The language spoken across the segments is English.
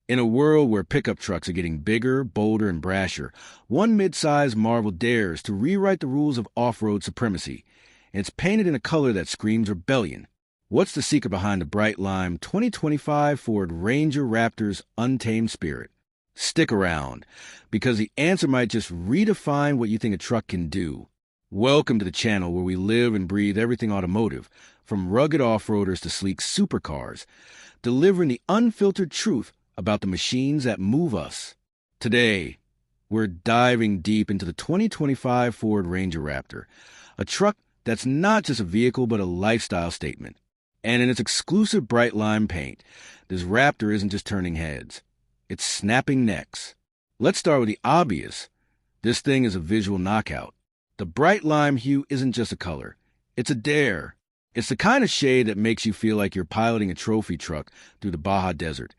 In a world where pickup trucks are getting bigger, bolder, and brasher, one midsize marvel dares to rewrite the rules of off-road supremacy. And it's painted in a color that screams rebellion. What's the secret behind the bright lime 2025 Ford Ranger Raptor's untamed spirit? Stick around, because the answer might just redefine what you think a truck can do. Welcome to the channel where we live and breathe everything automotive, from rugged off-roaders to sleek supercars, delivering the unfiltered truth about the machines that move us. Today, we're diving deep into the 2025 Ford Ranger Raptor, a truck that's not just a vehicle but a lifestyle statement. And in its exclusive bright lime paint, this Raptor isn't just turning heads, it's snapping necks. Let's start with the obvious. This thing is a visual knockout. The bright lime hue isn't just a color, it's a dare. It's the kind of shade that makes you feel like you're piloting a trophy truck through the Baja Desert,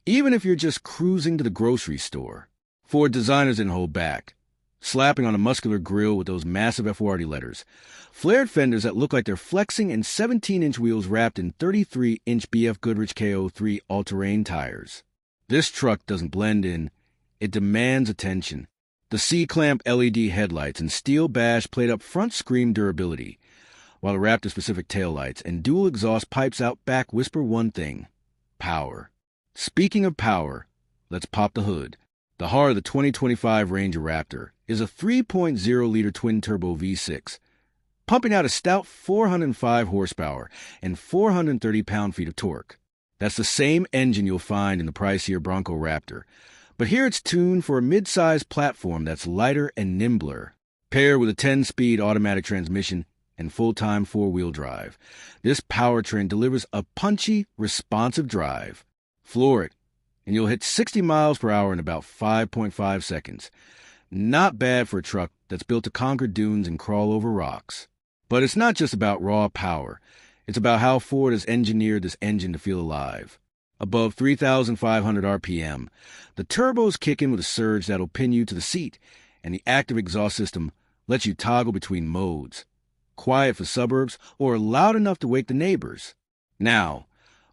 even if you're just cruising to the grocery store. Ford designers didn't hold back, slapping on a muscular grille with those massive F40 letters, flared fenders that look like they're flexing, and 17-inch wheels wrapped in 33-inch BF Goodrich KO3 all-terrain tires. This truck doesn't blend in, it demands attention. The C-clamp LED headlights and steel bash plate up front scream durability, while the Raptor-specific taillights and dual exhaust pipes out back whisper one thing: power. Speaking of power, let's pop the hood. The heart of the 2025 Ranger Raptor is a 3.0-liter twin-turbo V6, pumping out a stout 405 horsepower and 430 pound-feet of torque. That's the same engine you'll find in the pricier Bronco Raptor, but here it's tuned for a mid-size platform that's lighter and nimbler. Paired with a 10-speed automatic transmission and full-time four-wheel drive, this powertrain delivers a punchy, responsive drive. Floor it, and you'll hit 60 miles per hour in about 5.5 seconds. Not bad for a truck that's built to conquer dunes and crawl over rocks. But it's not just about raw power. It's about how Ford has engineered this engine to feel alive. Above 3,500 RPM, the turbos kick in with a surge that'll pin you to the seat, and the active exhaust system lets you toggle between modes. Quiet for suburbs or loud enough to wake the neighbors. Now,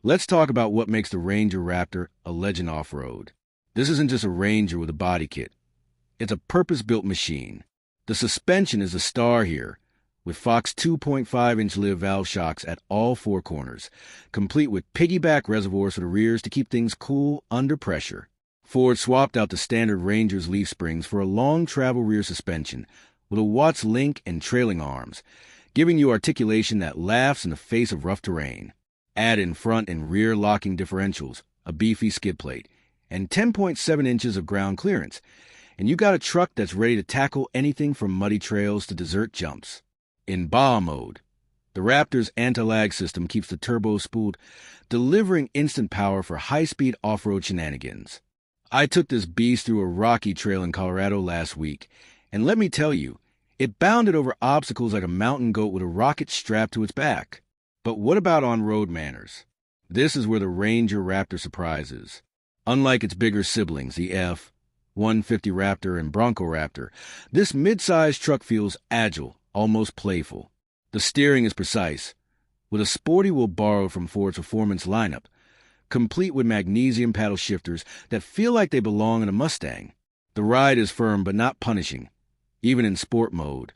let's talk about what makes the Ranger Raptor a legend off-road. This isn't just a Ranger with a body kit. It's a purpose-built machine. The suspension is the star here, with Fox 2.5-inch live valve shocks at all four corners, complete with piggyback reservoirs for the rears to keep things cool under pressure. Ford swapped out the standard Ranger's leaf springs for a long travel rear suspension with a Watts link and trailing arms, giving you articulation that laughs in the face of rough terrain. Add in front and rear locking differentials, a beefy skid plate, and 10.7 inches of ground clearance, and you got a truck that's ready to tackle anything from muddy trails to desert jumps. In Baja mode, the Raptor's anti-lag system keeps the turbo spooled, delivering instant power for high-speed off-road shenanigans. I took this beast through a rocky trail in Colorado last week, and let me tell you, it bounded over obstacles like a mountain goat with a rocket strapped to its back. But what about on-road manners? This is where the Ranger Raptor surprises. Unlike its bigger siblings, the F-150 Raptor and Bronco Raptor, this mid-sized truck feels agile, almost playful. The steering is precise, with a sporty wheel borrowed from Ford's performance lineup, complete with magnesium paddle shifters that feel like they belong in a Mustang. The ride is firm but not punishing, even in sport mode,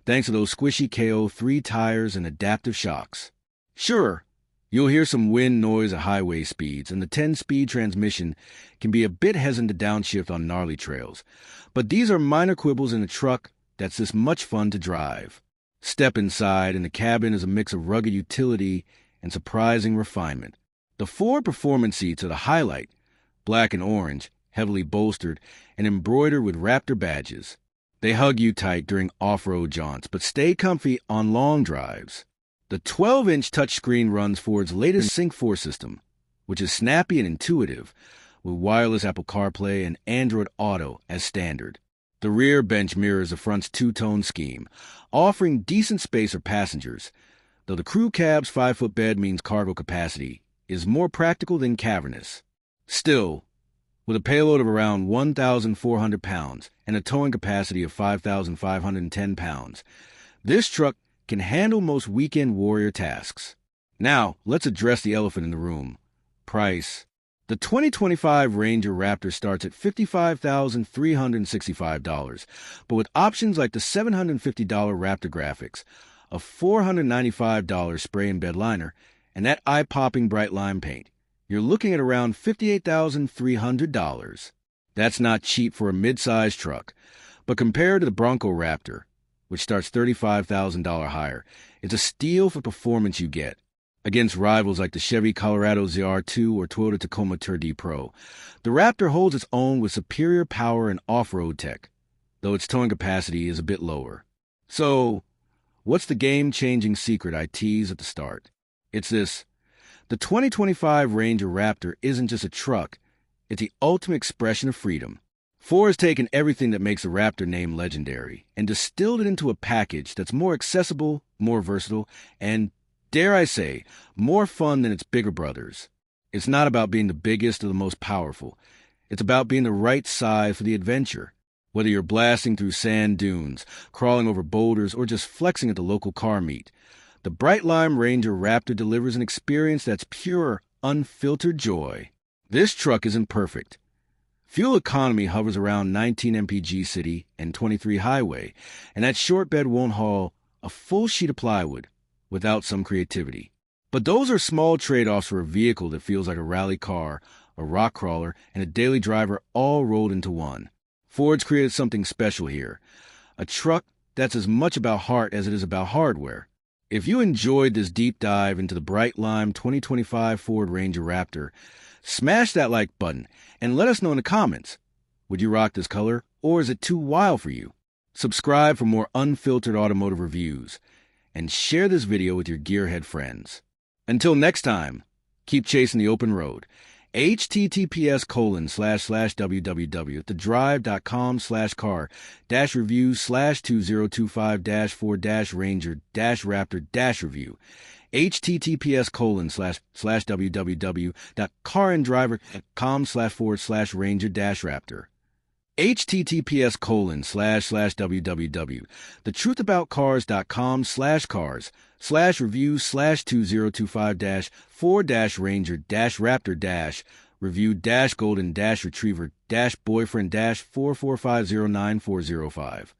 thanks to those squishy KO3 tires and adaptive shocks. Sure, you'll hear some wind noise at highway speeds, and the 10-speed transmission can be a bit hesitant to downshift on gnarly trails, but these are minor quibbles in a truck that's this much fun to drive. Step inside, and the cabin is a mix of rugged utility and surprising refinement. The Ford Performance seats are the highlight, black and orange, heavily bolstered, and embroidered with Raptor badges. They hug you tight during off-road jaunts, but stay comfy on long drives. The 12-inch touchscreen runs Ford's latest Sync 4 system, which is snappy and intuitive, with wireless Apple CarPlay and Android Auto as standard. The rear bench mirrors the front's two-tone scheme, offering decent space for passengers, though the crew cab's 5-foot bed means cargo capacity is more practical than cavernous. Still, with a payload of around 1,400 pounds and a towing capacity of 5,510 pounds, this truck can handle most weekend warrior tasks. Now, let's address the elephant in the room: price. The 2025 Ranger Raptor starts at $55,365, but with options like the $750 Raptor graphics, a $495 spray and bed liner, and that eye-popping bright lime paint, you're looking at around $58,300. That's not cheap for a mid-size truck, but compared to the Bronco Raptor, which starts $35,000 higher, it's a steal for performance you get. Against rivals like the Chevy Colorado ZR2 or Toyota Tacoma Tour Pro, the Raptor holds its own with superior power and off-road tech, though its towing capacity is a bit lower. So, what's the game-changing secret I teased at the start? It's this. The 2025 Ranger Raptor isn't just a truck, it's the ultimate expression of freedom. Ford has taken everything that makes the Raptor name legendary and distilled it into a package that's more accessible, more versatile, and dare I say, more fun than its bigger brothers. It's not about being the biggest or the most powerful. It's about being the right size for the adventure. Whether you're blasting through sand dunes, crawling over boulders, or just flexing at the local car meet, the Bright Lime Ranger Raptor delivers an experience that's pure, unfiltered joy. This truck isn't perfect. Fuel economy hovers around 19 mpg city and 23 highway, and that short bed won't haul a full sheet of plywood without some creativity. But those are small trade-offs for a vehicle that feels like a rally car, a rock crawler, and a daily driver all rolled into one. Ford's created something special here. A truck that's as much about heart as it is about hardware. If you enjoyed this deep dive into the Bright Lime 2025 Ford Ranger Raptor, smash that like button and let us know in the comments. Would you rock this color, or is it too wild for you? Subscribe for more unfiltered automotive reviews, and share this video with your gearhead friends. Until next time, keep chasing the open road. https://www.drive.com/car-review/2025-4-Ranger-Raptor-review. https://www.caranddriver.com/forward/Ranger-Raptor. https://www.thetruthAboutCars.com/review/2025-4-Ranger-Raptor-review-golden-retriever-boyfriend-4450945.